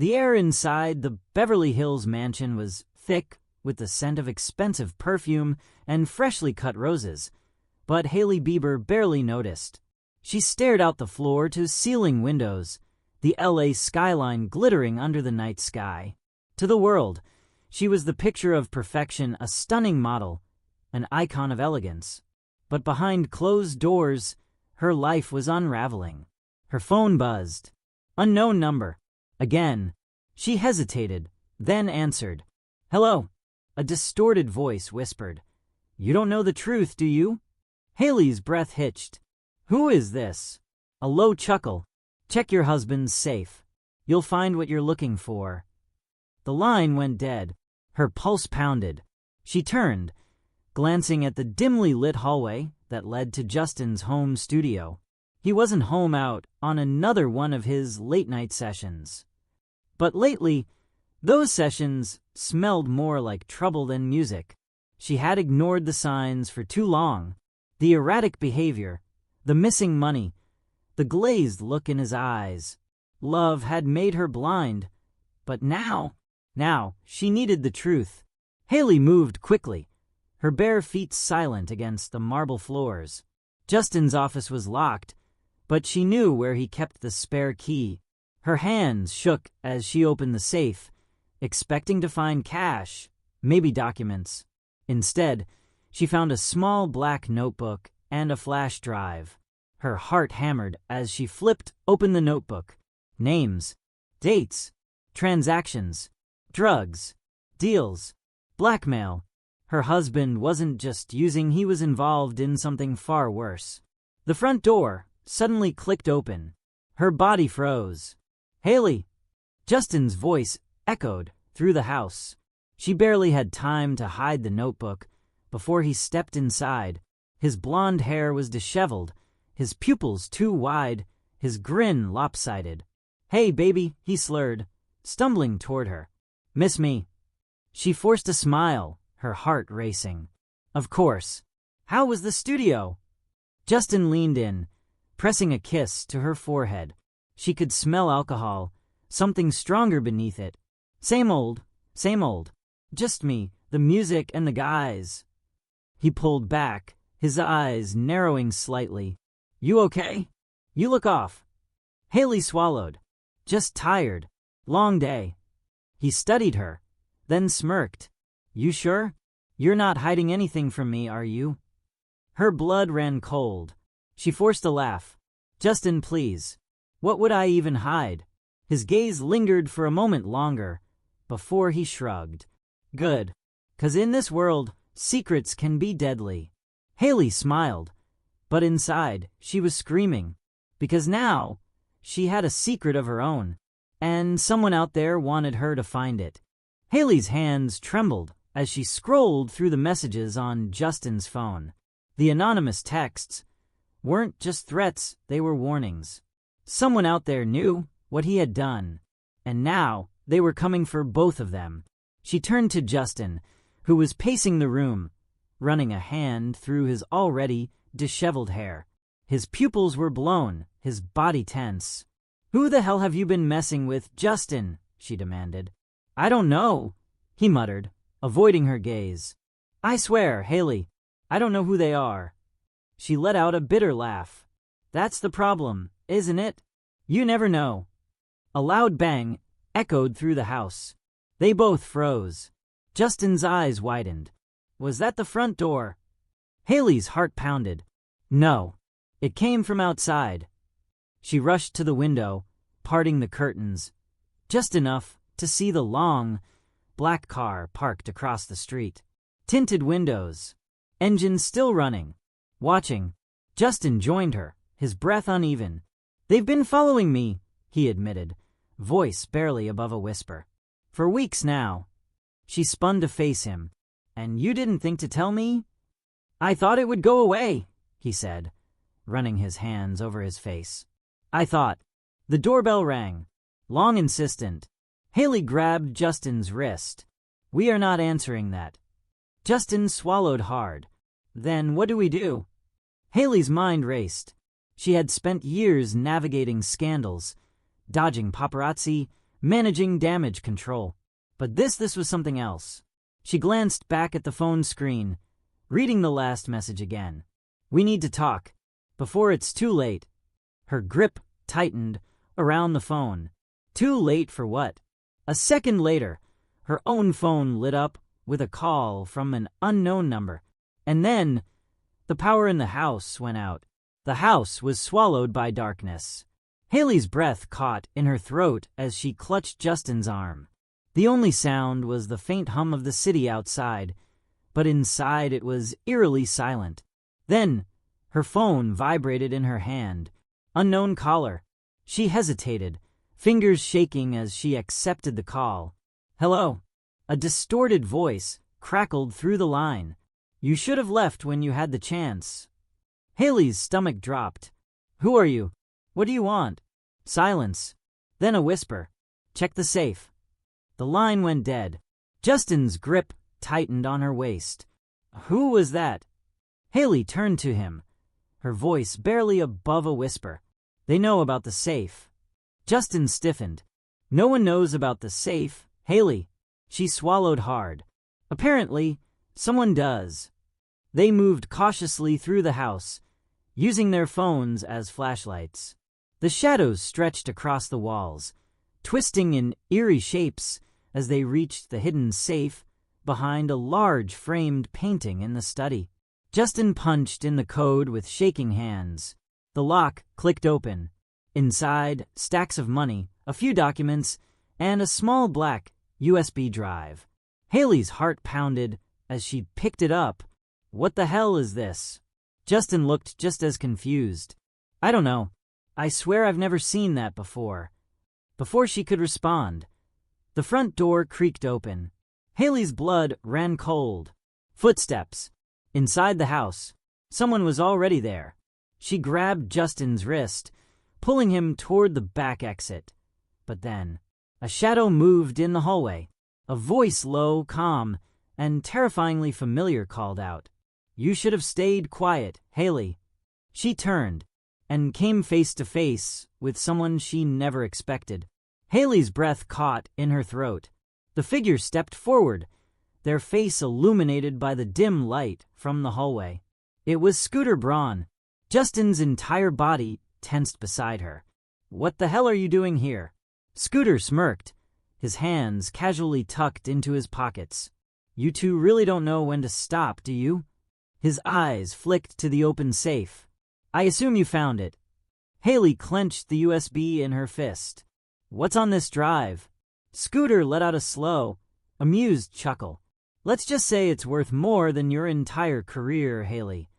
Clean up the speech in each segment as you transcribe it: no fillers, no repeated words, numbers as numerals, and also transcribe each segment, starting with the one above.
The air inside the Beverly Hills mansion was thick with the scent of expensive perfume and freshly cut roses, but Hailey Bieber barely noticed. She stared out the floor-to-ceiling windows, the LA skyline glittering under the night sky. To the world, she was the picture of perfection, a stunning model, an icon of elegance. But behind closed doors, her life was unraveling. Her phone buzzed. Unknown number. Again. She hesitated, then answered. "Hello." A distorted voice whispered. "You don't know the truth, do you?" Hailey's breath hitched. "Who is this?" A low chuckle. "Check your husband's safe. You'll find what you're looking for." The line went dead. Her pulse pounded. She turned, glancing at the dimly lit hallway that led to Justin's home studio. He wasn't home, out on another one of his late-night sessions. But lately, those sessions smelled more like trouble than music. She had ignored the signs for too long. The erratic behavior, the missing money, the glazed look in his eyes. Love had made her blind. But now she needed the truth. Hailey moved quickly, her bare feet silent against the marble floors. Justin's office was locked, but she knew where he kept the spare key. Her hands shook as she opened the safe, expecting to find cash, maybe documents. Instead, she found a small black notebook and a flash drive. Her heart hammered as she flipped open the notebook. Names, dates, transactions, drugs, deals, blackmail. Her husband wasn't just using, he was involved in something far worse. The front door suddenly clicked open. Her body froze. "Hailey!" Justin's voice echoed through the house. She barely had time to hide the notebook before he stepped inside. His blonde hair was disheveled, his pupils too wide, his grin lopsided. "Hey, baby," he slurred, stumbling toward her. "Miss me?" She forced a smile, her heart racing. "Of course. How was the studio?" Justin leaned in, pressing a kiss to her forehead. She could smell alcohol, something stronger beneath it. Same old. Just me, the music, and the guys." He pulled back, his eyes narrowing slightly. "You okay? You look off." Hailey swallowed. "Just tired. Long day." He studied her, then smirked. "You sure? You're not hiding anything from me, are you?" Her blood ran cold. She forced a laugh. "Justin, please. What would I even hide?" His gaze lingered for a moment longer, before he shrugged. "Good. 'Cause in this world, secrets can be deadly." Hailey smiled, but inside she was screaming. Because now she had a secret of her own, and someone out there wanted her to find it. Hailey's hands trembled as she scrolled through the messages on Justin's phone. The anonymous texts weren't just threats, they were warnings. Someone out there knew what he had done, and now they were coming for both of them. She turned to Justin, who was pacing the room, running a hand through his already disheveled hair. His pupils were blown, his body tense. "Who the hell have you been messing with, Justin?" she demanded. "I don't know," he muttered, avoiding her gaze. "I swear, Hailey, I don't know who they are." She let out a bitter laugh. "That's the problem, isn't it? You never know." A loud bang echoed through the house. They both froze. Justin's eyes widened. Was that the front door? Hailey's heart pounded. No, it came from outside. She rushed to the window, parting the curtains, just enough to see the long, black car parked across the street. Tinted windows, engine still running. Watching, Justin joined her, his breath uneven. "They've been following me," he admitted, voice barely above a whisper. "For weeks now." She spun to face him. "And you didn't think to tell me?" "I thought it would go away," he said, running his hands over his face. "I thought." The doorbell rang, long insistent. Hailey grabbed Justin's wrist. "We are not answering that." Justin swallowed hard. "Then what do we do?" Hailey's mind raced. She had spent years navigating scandals, dodging paparazzi, managing damage control. But this was something else. She glanced back at the phone screen, reading the last message again. "We need to talk, before it's too late." Her grip tightened around the phone. Too late for what? A second later, her own phone lit up with a call from an unknown number. And then, the power in the house went out. The house was swallowed by darkness. Hailey's breath caught in her throat as she clutched Justin's arm. The only sound was the faint hum of the city outside, but inside it was eerily silent. Then, her phone vibrated in her hand. Unknown caller. She hesitated, fingers shaking as she accepted the call. "Hello." A distorted voice crackled through the line. "You should have left when you had the chance." Hailey's stomach dropped. "Who are you? What do you want?" Silence. Then a whisper. "Check the safe." The line went dead. Justin's grip tightened on her waist. "Who was that?" Hailey turned to him, her voice barely above a whisper. "They know about the safe." Justin stiffened. "No one knows about the safe, Hailey." She swallowed hard. "Apparently, someone does." They moved cautiously through the house, using their phones as flashlights. The shadows stretched across the walls, twisting in eerie shapes as they reached the hidden safe behind a large framed painting in the study. Justin punched in the code with shaking hands. The lock clicked open. Inside, stacks of money, a few documents, and a small black USB drive. Hailey's heart pounded as she picked it up. "What the hell is this?" Justin looked just as confused. "I don't know. I swear I've never seen that before." Before she could respond, the front door creaked open. Hailey's blood ran cold. Footsteps. Inside the house. Someone was already there. She grabbed Justin's wrist, pulling him toward the back exit. But then, a shadow moved in the hallway. A voice, low, calm, and terrifyingly familiar, called out, "You should have stayed quiet, Hailey." She turned and came face to face with someone she never expected. Hailey's breath caught in her throat. The figure stepped forward, their face illuminated by the dim light from the hallway. It was Scooter Braun. Justin's entire body tensed beside her. "What the hell are you doing here?" Scooter smirked, his hands casually tucked into his pockets. "You two really don't know when to stop, do you?" His eyes flicked to the open safe. "I assume you found it." Hailey clenched the USB in her fist. "What's on this drive?" Scooter let out a slow, amused chuckle. "Let's just say it's worth more than your entire career, Hailey."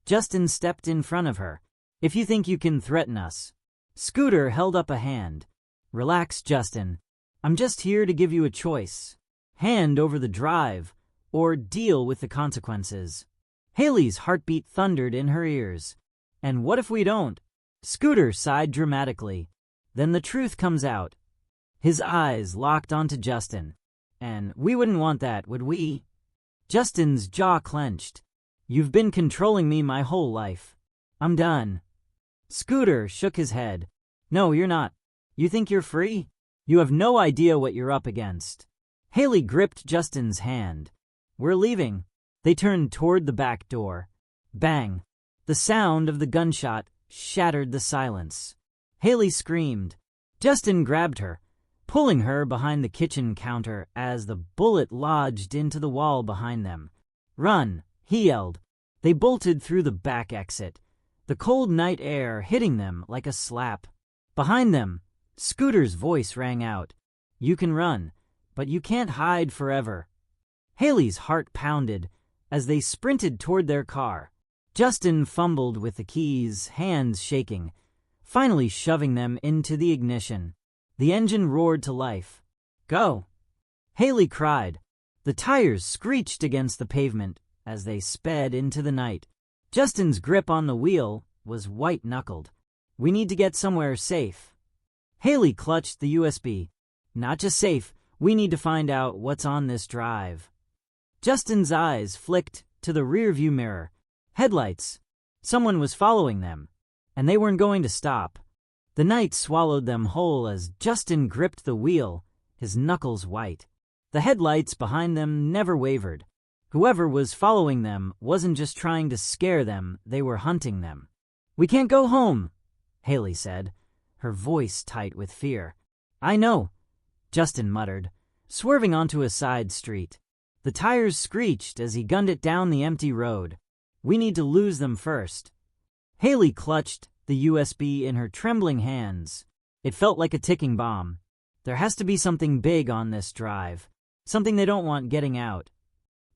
Justin stepped in front of her. "If you think you can threaten us." Scooter held up a hand. "Relax, Justin. I'm just here to give you a choice. Hand over the drive, or deal with the consequences." Hailey's heartbeat thundered in her ears. "And what if we don't?" Scooter sighed dramatically. "Then the truth comes out." His eyes locked onto Justin. "And we wouldn't want that, would we?" Justin's jaw clenched. "You've been controlling me my whole life. I'm done." Scooter shook his head. "No, you're not. You think you're free? You have no idea what you're up against." Hailey gripped Justin's hand. "We're leaving." They turned toward the back door. Bang! The sound of the gunshot shattered the silence. Hailey screamed. Justin grabbed her, pulling her behind the kitchen counter as the bullet lodged into the wall behind them. "Run!" he yelled. They bolted through the back exit, the cold night air hitting them like a slap. Behind them, Scooter's voice rang out. "You can run, but you can't hide forever." Hailey's heart pounded as they sprinted toward their car. Justin fumbled with the keys, hands shaking, finally shoving them into the ignition. The engine roared to life. "Go!" Hailey cried. The tires screeched against the pavement as they sped into the night. Justin's grip on the wheel was white-knuckled. "We need to get somewhere safe." Hailey clutched the USB. "Not just safe, we need to find out what's on this drive." Justin's eyes flicked to the rearview mirror. Headlights. Someone was following them, and they weren't going to stop. The night swallowed them whole as Justin gripped the wheel, his knuckles white. The headlights behind them never wavered. Whoever was following them wasn't just trying to scare them, they were hunting them. "We can't go home," Hailey said, her voice tight with fear. "I know," Justin muttered, swerving onto a side street. The tires screeched as he gunned it down the empty road. "We need to lose them first." Hailey clutched the USB in her trembling hands. It felt like a ticking bomb. There has to be something big on this drive, something they don't want getting out.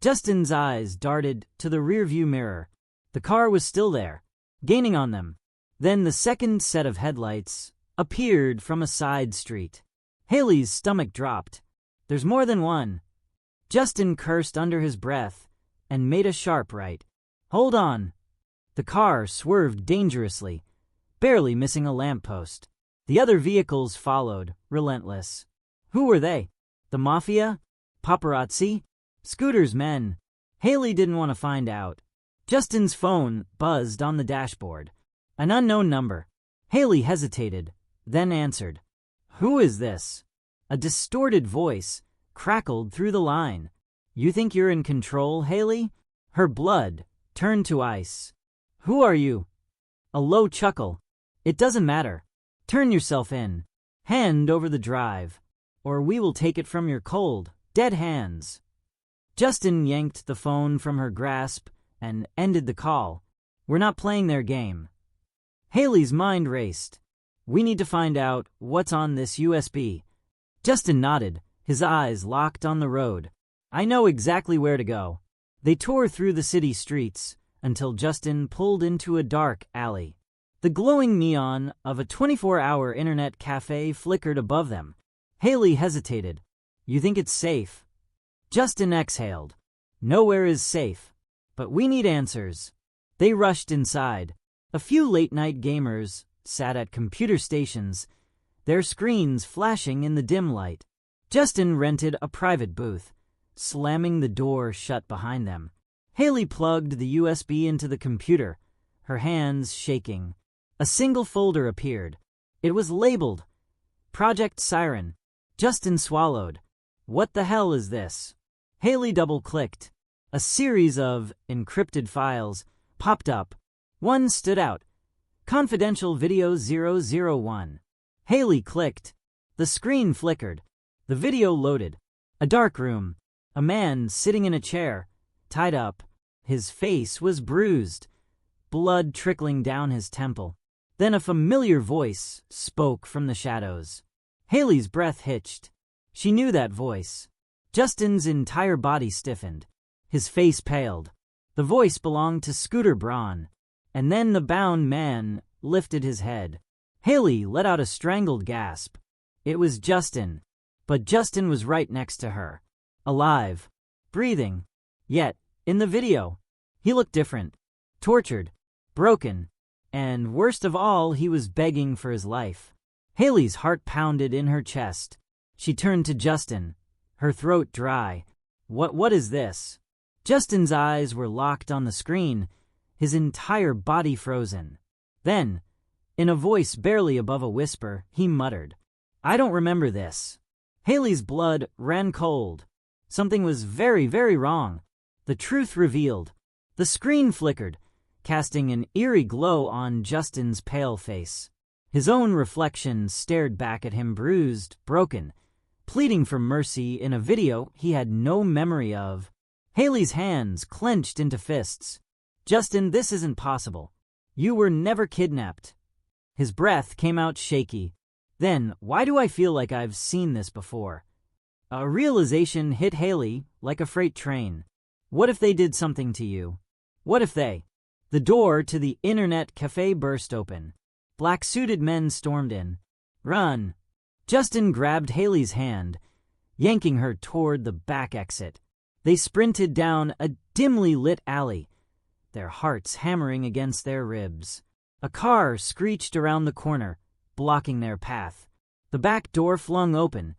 Justin's eyes darted to the rearview mirror. The car was still there, gaining on them. Then the second set of headlights appeared from a side street. Hailey's stomach dropped. "There's more than one." Justin cursed under his breath and made a sharp right. "Hold on." The car swerved dangerously, barely missing a lamppost. The other vehicles followed, relentless. Who were they? The mafia? Paparazzi? Scooter's men? Hailey didn't want to find out. Justin's phone buzzed on the dashboard. An unknown number. Hailey hesitated, then answered. "Who is this?" A distorted voice crackled through the line. "You think you're in control, Hailey?" Her blood turned to ice. "Who are you?" A low chuckle. "It doesn't matter. Turn yourself in. Hand over the drive, or we will take it from your cold, dead hands." Justin yanked the phone from her grasp and ended the call. "We're not playing their game." Hailey's mind raced. "We need to find out what's on this USB." Justin nodded, his eyes locked on the road. "I know exactly where to go." They tore through the city streets until Justin pulled into a dark alley. The glowing neon of a 24-hour internet cafe flickered above them. Hailey hesitated. "You think it's safe?" Justin exhaled. "Nowhere is safe, but we need answers." They rushed inside. A few late-night gamers sat at computer stations, their screens flashing in the dim light. Justin rented a private booth, slamming the door shut behind them. Hailey plugged the USB into the computer, her hands shaking. A single folder appeared. It was labeled Project Siren. Justin swallowed. "What the hell is this?" Hailey double-clicked. A series of encrypted files popped up. One stood out. Confidential Video 001. Hailey clicked. The screen flickered. The video loaded. A dark room. A man sitting in a chair, tied up. His face was bruised, blood trickling down his temple. Then a familiar voice spoke from the shadows. Hailey's breath hitched. She knew that voice. Justin's entire body stiffened. His face paled. The voice belonged to Scooter Braun. And then the bound man lifted his head. Hailey let out a strangled gasp. It was Justin. But Justin was right next to her. Alive. Breathing. Yet, in the video, he looked different. Tortured. Broken. And worst of all, he was begging for his life. Hailey's heart pounded in her chest. She turned to Justin, her throat dry. What is this?" Justin's eyes were locked on the screen, his entire body frozen. Then, in a voice barely above a whisper, he muttered, "I don't remember this." Hailey's blood ran cold. Something was very, very wrong. The truth revealed. The screen flickered, casting an eerie glow on Justin's pale face. His own reflection stared back at him, bruised, broken, pleading for mercy in a video he had no memory of. Hailey's hands clenched into fists. "Justin, this isn't possible. You were never kidnapped." His breath came out shaky. Then, why do I feel like I've seen this before? A realization hit Hailey like a freight train. What if they did something to you? What if they... The door to the internet cafe burst open. Black-suited men stormed in. "Run!" Justin grabbed Hailey's hand, yanking her toward the back exit. They sprinted down a dimly lit alley, their hearts hammering against their ribs. A car screeched around the corner, blocking their path. The back door flung open,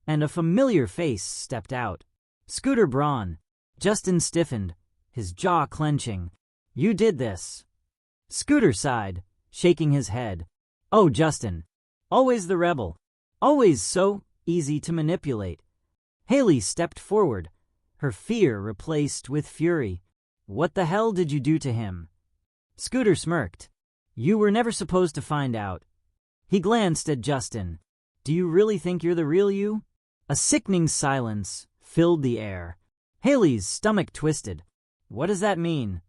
and a familiar face stepped out. Scooter Braun. Justin stiffened, his jaw clenching. "You did this." Scooter sighed, shaking his head. Oh, Justin. Always the rebel. Always so easy to manipulate. Hailey stepped forward, her fear replaced with fury. What the hell did you do to him? Scooter smirked. You were never supposed to find out. He glanced at Justin. Do you really think you're the real you? A sickening silence filled the air. Hailey's stomach twisted. What does that mean?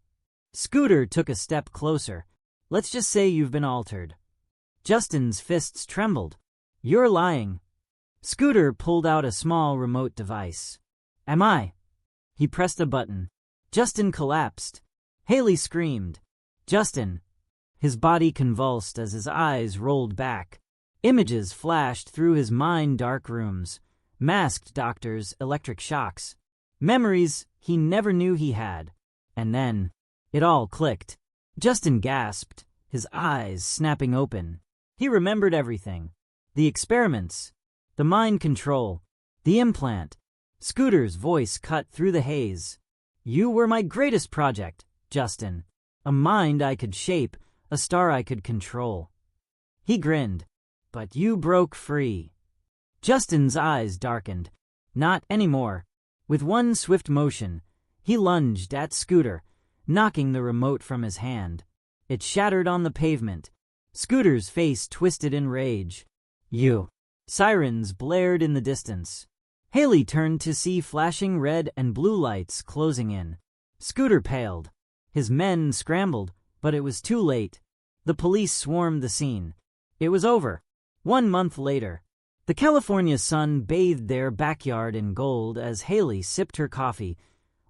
Scooter took a step closer. Let's just say you've been altered. Justin's fists trembled. You're lying. Scooter pulled out a small remote device. Am I? He pressed a button. Justin collapsed. Hailey screamed. Justin. His body convulsed as his eyes rolled back. Images flashed through his mind, dark rooms, masked doctors, electric shocks, memories he never knew he had. And then, it all clicked. Justin gasped, his eyes snapping open. He remembered everything. The experiments, the mind control, the implant. Scooter's voice cut through the haze. You were my greatest project, Justin. A mind I could shape, a star I could control. He grinned. But you broke free. Justin's eyes darkened. Not anymore. With one swift motion, he lunged at Scooter, knocking the remote from his hand. It shattered on the pavement. Scooter's face twisted in rage. You. Sirens blared in the distance. Hailey turned to see flashing red and blue lights closing in. Scooter paled. His men scrambled, but it was too late. The police swarmed the scene. It was over. 1 month later, the California sun bathed their backyard in gold as Hailey sipped her coffee,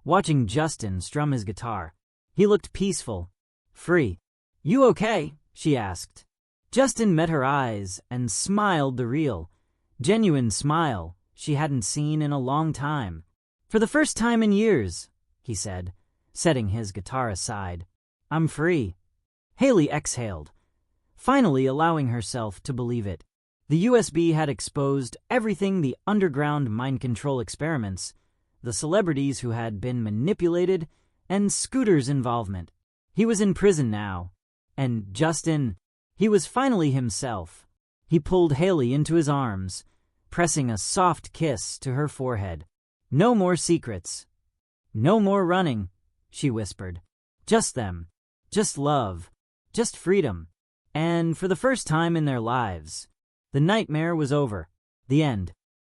watching Justin strum his guitar. He looked peaceful, free. You okay? She asked. Justin met her eyes and smiled, the real, genuine smile she hadn't seen in a long time. For the first time in years, he said, setting his guitar aside. I'm free. Hailey exhaled, finally allowing herself to believe it. The USB had exposed everything, the underground mind control experiments, the celebrities who had been manipulated, and Scooter's involvement. He was in prison now. And Justin, he was finally himself. He pulled Hailey into his arms, pressing a soft kiss to her forehead. No more secrets. No more running, she whispered. Just them. Just love. Just freedom. And for the first time in their lives, the nightmare was over. The end.